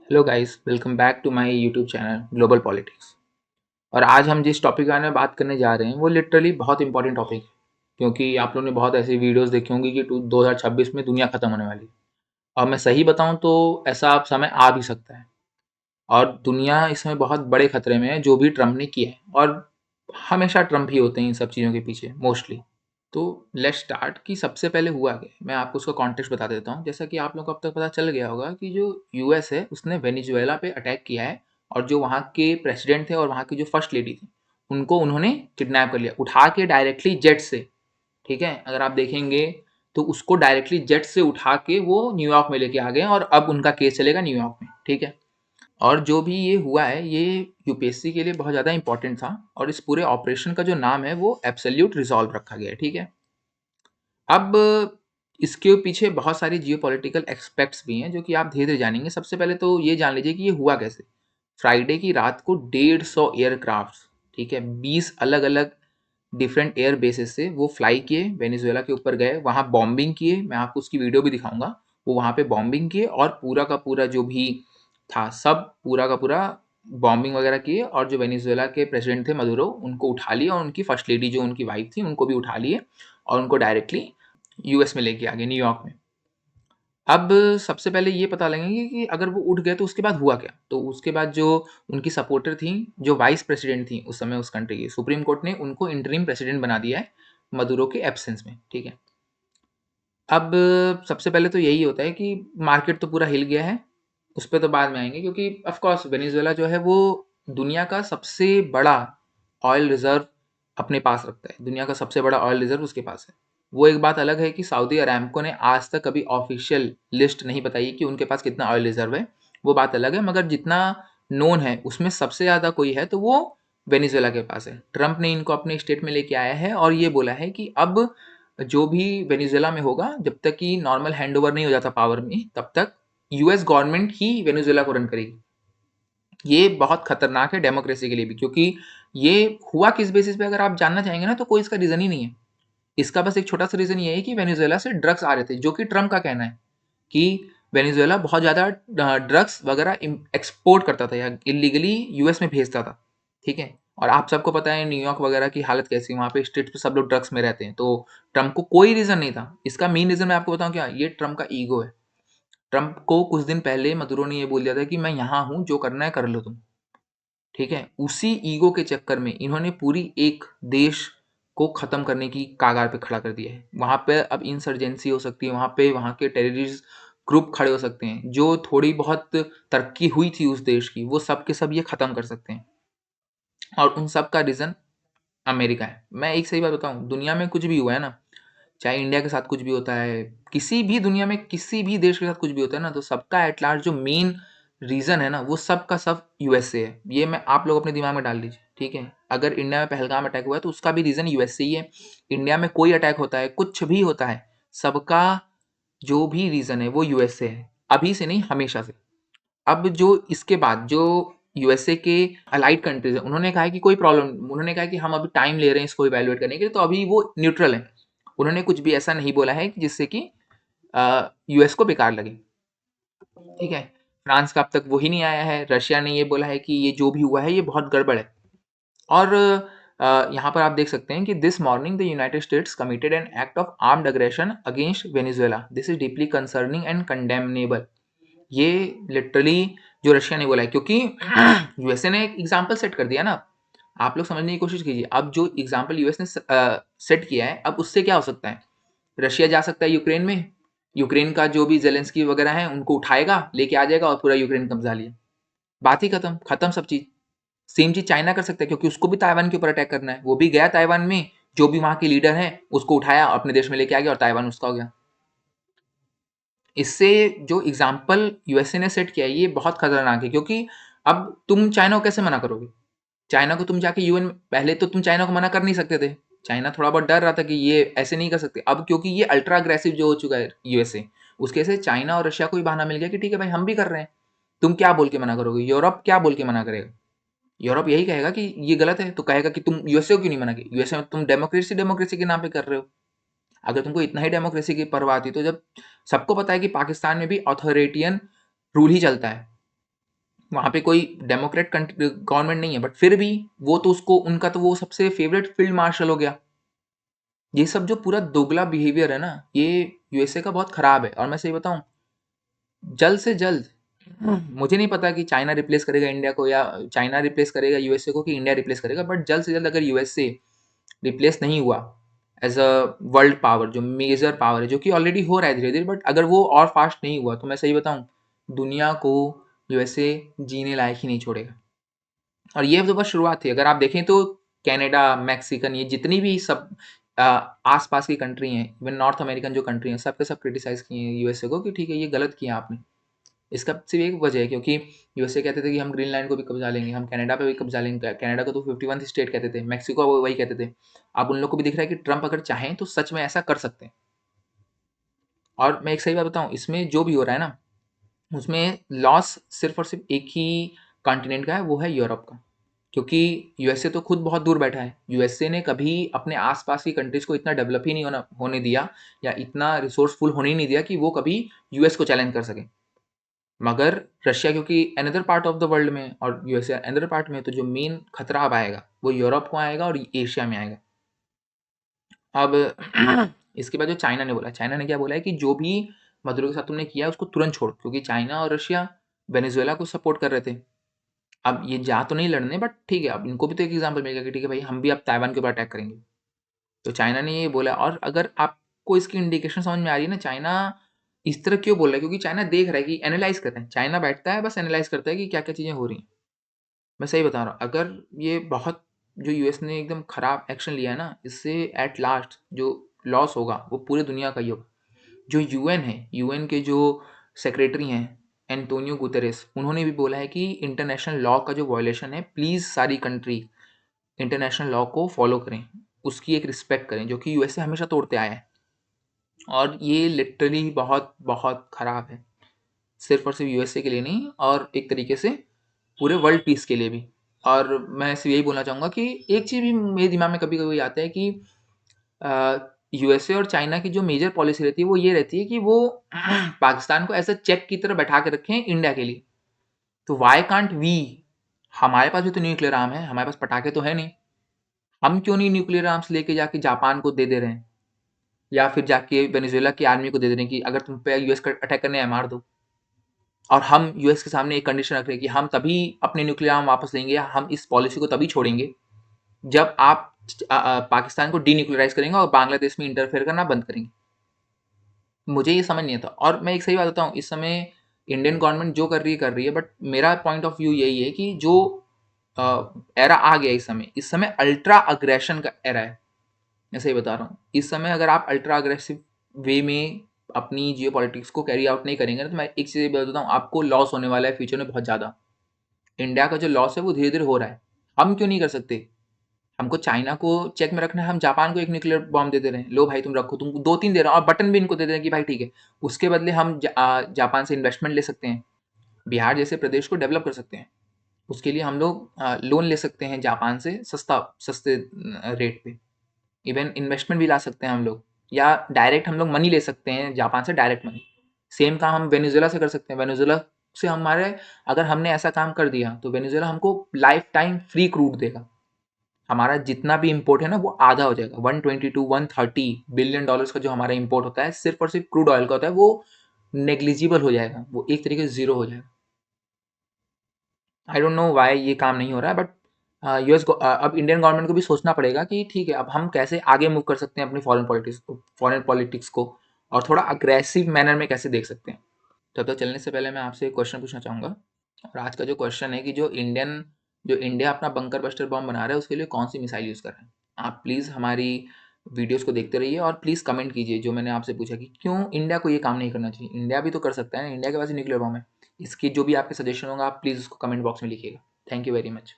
Hello guys, welcome back to my YouTube channel global politics. और आज हम जिस टॉपिक के बारे में बात करने जा रहे हैं वो लिटरली बहुत इंपॉर्टेंट टॉपिक है, क्योंकि आप लोगों ने बहुत ऐसी वीडियोस देखी होंगी कि 2026 में दुनिया खत्म होने वाली है। और मैं सही बताऊं तो ऐसा समय आ भी सकता है, और दुनिया इसमें बहुत बड़े खतरे में है जो भी ट्रम्प ने किया है। और हमेशा ट्रम्प ही होते हैं इन सब चीज़ों के पीछे मोस्टली। तो लेट्स स्टार्ट कि सबसे पहले हुआ क्या। मैं आपको उसका कॉन्टेक्स्ट बता देता हूँ। जैसा कि आप लोगों को अब तक पता चल गया होगा कि जो यूएस है उसने वेनेजुएला पे अटैक किया है, और जो वहाँ के प्रेसिडेंट थे और वहाँ की जो फर्स्ट लेडी थी उनको उन्होंने किडनैप कर लिया, उठा के डायरेक्टली जेट से। ठीक है, अगर आप देखेंगे तो उसको डायरेक्टली जेट से उठा के वो न्यूयॉर्क में लेके आ गए, और अब उनका केस चलेगा न्यूयॉर्क में। ठीक है। और जो भी ये हुआ है ये यूपीएससी के लिए बहुत ज़्यादा इंपॉर्टेंट था, और इस पूरे ऑपरेशन का जो नाम है वो एब्सोल्यूट रिजॉल्व रखा गया है। ठीक है। अब इसके पीछे बहुत सारी जियोपॉलिटिकल एस्पेक्ट्स भी हैं जो कि आप धीरे धीरे जानेंगे। सबसे पहले तो ये जान लीजिए कि ये हुआ कैसे। फ्राइडे की रात को 150 एयरक्राफ्ट, ठीक है, 20 अलग अलग डिफरेंट एयर बेसिस से वो फ्लाई किए, वेनेजुएला के ऊपर गए, वहाँ बॉम्बिंग किए। मैं आपको उसकी वीडियो भी दिखाऊंगा। वो वहाँ पे बॉम्बिंग किए और पूरा का पूरा जो भी था सब पूरा का पूरा बॉम्बिंग वगैरह किए। और जो वेनेजुएला के प्रेसिडेंट थे मदुरो, उनको उठा लिया, और उनकी फर्स्ट लेडी जो उनकी वाइफ थी उनको भी उठा लिए, और उनको डायरेक्टली यूएस में लेके आ गए, न्यूयॉर्क में। अब सबसे पहले ये पता लगेंगे कि अगर वो उठ गए तो उसके बाद हुआ क्या। तो उसके बाद जो उनकी सपोर्टर थी, जो वाइस प्रेसिडेंट थी उस समय उस कंट्री की, सुप्रीम कोर्ट ने उनको इंटरिम प्रेसिडेंट बना दिया है मदुरो के एब्सेंस में। ठीक है। अब सबसे पहले तो यही होता है कि मार्केट तो पूरा हिल गया है। उस पर तो बाद में आएंगे, क्योंकि ऑफ कोर्स वेनेजुएला जो है वो दुनिया का सबसे बड़ा ऑयल रिजर्व अपने पास रखता है। दुनिया का सबसे बड़ा ऑयल रिजर्व उसके पास है। वो एक बात अलग है कि सऊदी अरामको ने आज तक कभी ऑफिशियल लिस्ट नहीं बताई कि उनके पास कितना ऑयल रिजर्व है। वो बात अलग है, मगर जितना नोन है उसमें सबसे ज़्यादा कोई है तो वो वेनेजुएला के पास है। ट्रंप ने इनको अपने स्टेट में लेके आया है और ये बोला है कि अब जो भी वेनेजुएला में होगा, जब तक कि नॉर्मल हैंडओवर नहीं हो जाता पावर में, तब तक यूएस गवर्नमेंट ही वेनेजुएला को रन करेगी। ये बहुत खतरनाक है डेमोक्रेसी के लिए भी, क्योंकि ये हुआ किस बेसिस पे अगर आप जानना चाहेंगे ना, तो कोई इसका रीजन ही नहीं है। इसका बस एक छोटा सा रीजन ये है कि वेनेजुएला से ड्रग्स आ रहे थे, जो कि ट्रम्प का कहना है कि वेनेजुएला बहुत ज़्यादा ड्रग्स वगैरह एक्सपोर्ट करता था या इलीगली यूएस में भेजता था। ठीक है। और आप सबको पता है न्यूयॉर्क वगैरह की हालत कैसी है, वहाँ पे स्ट्रीट पे सब लोग ड्रग्स में रहते हैं। तो ट्रम्प को कोई रीज़न नहीं था। इसका मेन रीज़न मैं आपको बताऊँ क्या, ये ट्रम्प का ईगो है। ट्रम्प को कुछ दिन पहले मदुरो ने ये बोल दिया था कि मैं यहाँ हूँ, जो करना है कर लो तुम। ठीक है। उसी ईगो के चक्कर में इन्होंने पूरी एक देश को ख़त्म करने की कागार पे खड़ा कर दिया है। वहाँ पे अब इंसर्जेंसी हो सकती है, वहाँ पे वहाँ के टेररिस्ट ग्रुप खड़े हो सकते हैं। जो थोड़ी बहुत तरक्की हुई थी उस देश की, वो सब के सब ये ख़त्म कर सकते हैं। और उन सब का रीज़न अमेरिका है। मैं एक सही बात बताऊँ, दुनिया में कुछ भी हुआ है ना, चाहे इंडिया के साथ कुछ भी होता है, किसी भी दुनिया में किसी भी देश के साथ कुछ भी होता है ना, तो सबका एट लार्ज जो मेन रीज़न है ना, वो सब का सब यूएसए है। ये मैं आप लोग अपने दिमाग में डाल लीजिए। ठीक है। अगर इंडिया में पहलगाम अटैक हुआ है तो उसका भी रीज़न यूएसए ही है। इंडिया में कोई अटैक होता है, कुछ भी होता है, सबका जो भी रीज़न है वो यूएसए है। अभी से नहीं, हमेशा से। अब जो इसके बाद जो यूएसए के अलाइड कंट्रीज है, उन्होंने कहा है कि कोई प्रॉब्लम, उन्होंने कहा कि हम अभी टाइम ले रहे हैं इसको इवेलुएट करने के लिए, तो अभी वो न्यूट्रल है। उन्होंने कुछ भी ऐसा नहीं बोला है कि जिससे कि यूएस को बेकार लगे। ठीक है। फ्रांस का अब तक वही नहीं आया है। रशिया ने ये बोला है कि ये जो भी हुआ है ये बहुत गड़बड़ है। और यहाँ पर आप देख सकते हैं कि this morning the United states committed an act of armed aggression against Venezuela, this is deeply concerning and condemnable. ये लिटरली जो रशिया ने बोला है, क्योंकि यूएसए ने एक एग्जाम्पल सेट कर दिया ना। आप लोग समझने की कोशिश कीजिए। अब जो एग्जाम्पल यूएस ने सेट किया है, अब उससे क्या हो सकता है। रशिया जा सकता है यूक्रेन में, यूक्रेन का जो भी जेलेंस्की वगैरह है उनको उठाएगा, लेके आ जाएगा और पूरा यूक्रेन कब्जा लिया। बात ही खत्म, खत्म सब चीज। सेम चीज चाइना कर सकता है, क्योंकि उसको भी ताइवान के ऊपर अटैक करना है। वो भी गया ताइवान में, जो भी वहां के लीडर हैं उसको उठाया, अपने देश में लेके आ गया, और ताइवान उसका हो गया। इससे जो एग्जाम्पल यूएसए ने सेट किया है ये बहुत खतरनाक है, क्योंकि अब तुम चाइना को कैसे मना करोगे। चाइना को तुम जाके यूएन, पहले तो तुम चाइना को मना कर नहीं सकते थे। चाइना थोड़ा बहुत डर रहा था कि ये ऐसे नहीं कर सकते। अब क्योंकि ये अल्ट्रा अग्रेसिव जो हो चुका है यूएसए, उसके से चाइना और रशिया को भी बहाना मिल गया कि ठीक है भाई, हम भी कर रहे हैं, तुम क्या बोल के मना करोगे। यूरोप क्या बोल के मना करेगा। यूरोप यही कहेगा कि ये गलत है, तो कहेगा कि तुम यूएसए को क्यों नहीं मना किया। यूएसए में तुम डेमोक्रेसी डेमोक्रेसी के नाम पे कर रहे हो। अगर तुमको इतना ही डेमोक्रेसी की परवाह थी, तो जब सबको पता है कि पाकिस्तान में भी ऑथोरिटियन रूल ही चलता है, वहाँ पे कोई डेमोक्रेट गवर्नमेंट नहीं है, बट फिर भी वो तो उसको उनका तो वो सबसे फेवरेट फील्ड मार्शल हो गया। ये सब जो पूरा दोगला बिहेवियर है ना, ये यूएसए का बहुत खराब है। और मैं सही बताऊं, जल्द से जल्द, मुझे नहीं पता कि चाइना रिप्लेस करेगा इंडिया को या चाइना रिप्लेस करेगा यूएसए को कि इंडिया रिप्लेस करेगा, बट जल्द से जल्द अगर यूएसए रिप्लेस नहीं हुआ एज अ वर्ल्ड पावर, जो मेजर पावर है, जो कि ऑलरेडी हो रहा है धीरे धीरे, बट अगर वो और फास्ट नहीं हुआ तो मैं सही बताऊं, दुनिया को यूएसए जीने लायक ही नहीं छोड़ेगा। और ये तो बस शुरुआत थी। अगर आप देखें तो कनाडा, मैक्सिकन, ये जितनी भी सब आसपास की कंट्री हैं, इवन नॉर्थ अमेरिकन जो कंट्री हैं, सब के सब क्रिटिसाइज किए हैं यूएसए को कि ठीक है ये गलत किया आपने। इसका सिर्फ एक वजह है क्योंकि यूएसए कहते थे कि हम ग्रीनलैंड को भी कब्जा लेंगे, हम कनाडा पे भी कब्जा लेंगे। कनाडा को तो 51 स्टेट कहते थे, मैक्सिको वो वही कहते थे। अब उन लोग को भी दिख रहा है कि ट्रंप अगर चाहें तो सच में ऐसा कर सकते हैं। और मैं एक सही बात बताऊं, इसमें जो भी हो रहा है ना, उसमें लॉस सिर्फ और सिर्फ एक ही कॉन्टिनेंट का है, वो है यूरोप का। क्योंकि यूएसए तो खुद बहुत दूर बैठा है। यूएसए ने कभी अपने आसपास की कंट्रीज को इतना डेवलप ही नहीं होने दिया, या इतना रिसोर्सफुल होने ही नहीं दिया कि वो कभी यूएस को चैलेंज कर सके। मगर रशिया क्योंकि another part of the world में और यूएसए अनदर पार्ट में, तो जो मेन खतरा अब आएगा वो यूरोप को आएगा और एशिया में आएगा। अब इसके बाद जो चाइना ने बोला, चाइना ने क्या बोला है कि जो भी मदुरो के साथ तुमने किया उसको तुरंत छोड़, क्योंकि चाइना और रशिया वेनेजुएला को सपोर्ट कर रहे थे। अब ये जा तो नहीं लड़ने, बट ठीक है, अब इनको भी तो एक एग्जाम्पल मिलेगा कि ठीक है भाई, हम भी अब ताइवान के ऊपर अटैक करेंगे। तो चाइना ने ये बोला। और अगर आपको इसकी इंडिकेशन समझ में आ रही है ना, चाइना इस तरह क्यों बोल रहा है, क्योंकि चाइना देख रहा है कि एनालाइज करता है, चाइना बैठता है बस एनालाइज करता है कि क्या क्या चीज़ें हो रही हैं। मैं सही बता रहा हूँ, अगर ये बहुत जो यूएस ने एकदम खराब एक्शन लिया है ना, इससे एट लास्ट जो लॉस होगा वो पूरे दुनिया का ही होगा। जो यूएन है, यूएन के जो सेक्रेटरी हैं एंटोनियो गुतेरेस, उन्होंने भी बोला है कि इंटरनेशनल लॉ का जो वायलेशन है, प्लीज़ सारी कंट्री इंटरनेशनल लॉ को फॉलो करें, उसकी एक रिस्पेक्ट करें, जो कि यूएसए हमेशा तोड़ते आया है। और ये लिटरली बहुत बहुत ख़राब है, सिर्फ और सिर्फ यूएसए के लिए नहीं, और एक तरीके से पूरे वर्ल्ड पीस के लिए भी। और मैं सिर्फ यही बोलना चाहूँगा कि एक चीज़ भी मेरे दिमाग में कभी कभी आता है कि यूएसए और चाइना की जो मेजर पॉलिसी रहती है वो ये रहती है कि वो पाकिस्तान को ऐसा चेक की तरह बैठा के रखें इंडिया के लिए। तो वाई कांट वी, हमारे पास भी तो न्यूक्लियर आर्म है, हमारे पास पटाखे तो है नहीं, हम क्यों नहीं न्यूक्लियर आर्म्स लेके जाके जापान को दे दे रहे हैं, या फिर जाके वेनेजुएला की आर्मी को दे दे रहे हैं कि अगर तुम पे यूएस का अटैक करने आए मार दो। और हम यूएस के सामने एक कंडीशन रख रहे हैं कि हम तभी अपने न्यूक्लियर आर्म वापस लेंगे, या हम इस पॉलिसी को तभी छोड़ेंगे जब आप पाकिस्तान को डीन्यूक्लियराइज करेंगे और बांग्लादेश में इंटरफेयर करना बंद करेंगे। मुझे ये समझ नहीं आता। और मैं एक सही बात बताऊँ, इस समय इंडियन गवर्नमेंट जो कर रही है, बट मेरा पॉइंट ऑफ व्यू यही है कि जो एरा आ गया इस समय अल्ट्रा अग्रेशन का एरा है। मैं सही बता रहा हूँ, इस समय अगर आप अल्ट्रा अग्रेसिव वे में अपनी जियो पॉलिटिक्स को कैरी आउट नहीं करेंगे ना, तो मैं एक चीज़ बताता हूँ, आपको लॉस होने वाला है फ्यूचर में बहुत ज़्यादा। इंडिया का जो लॉस है वो धीरे धीरे हो रहा है। हम क्यों नहीं कर सकते? हमको चाइना को चेक में रखना है, हम जापान को एक न्यूक्लियर बॉम्ब दे दे रहे हैं, लो भाई तुम रखो, तुम 2-3 दे रहे हो और बटन भी इनको दे दे रहे हैं कि भाई ठीक है। उसके बदले हम जापान से इन्वेस्टमेंट ले सकते हैं, बिहार जैसे प्रदेश को डेवलप कर सकते हैं। उसके लिए हम लोग लोन ले सकते हैं जापान से सस्ते रेट पे। इवन इन्वेस्टमेंट भी ला सकते हैं हम लोग, या डायरेक्ट हम लोग मनी ले सकते हैं जापान से, डायरेक्ट मनी। सेम काम हम वेनेजुएला से कर सकते हैं। वेनेजुएला से हमारे, अगर हमने ऐसा काम कर दिया तो वेनेजुएला हमको लाइफ टाइम फ्री क्रूड देगा। हमारा जितना भी इंपोर्ट है ना वो आधा हो जाएगा। 120 to 130 बिलियन डॉलर्स का जो हमारा इंपोर्ट होता है सिर्फ और सिर्फ क्रूड ऑयल का होता है, वो नेग्लिजिबल हो जाएगा, वो एक तरीके से जीरो हो जाएगा। आई डोंट नो वाई ये काम नहीं हो रहा है, बट यूएस अब इंडियन गवर्नमेंट को भी सोचना पड़ेगा कि ठीक है, अब हम कैसे आगे मूव कर सकते हैं अपनी फॉरेन पॉलिटिक्स को, और थोड़ा अग्रेसिव मैनर में कैसे देख सकते हैं। तब तक चलने से पहले मैं आपसे एक क्वेश्चन पूछना चाहूँगा। और आज का जो क्वेश्चन है कि जो इंडिया अपना बंकर बस्टर बॉम्ब बना रहा है, उसके लिए कौन सी मिसाइल यूज़ कर रहा है। आप प्लीज़ हमारी वीडियोस को देखते रहिए और प्लीज़ कमेंट कीजिए जो मैंने आपसे पूछा कि क्यों इंडिया को ये काम नहीं करना चाहिए। इंडिया भी तो कर सकता है ना, इंडिया के पास न्यूक्लियर बॉम्ब है। इसकी जो भी आपके सजेशन होगा आप प्लीज़ उसको कमेंट बॉक्स में लिखिएगा। Thank you very much.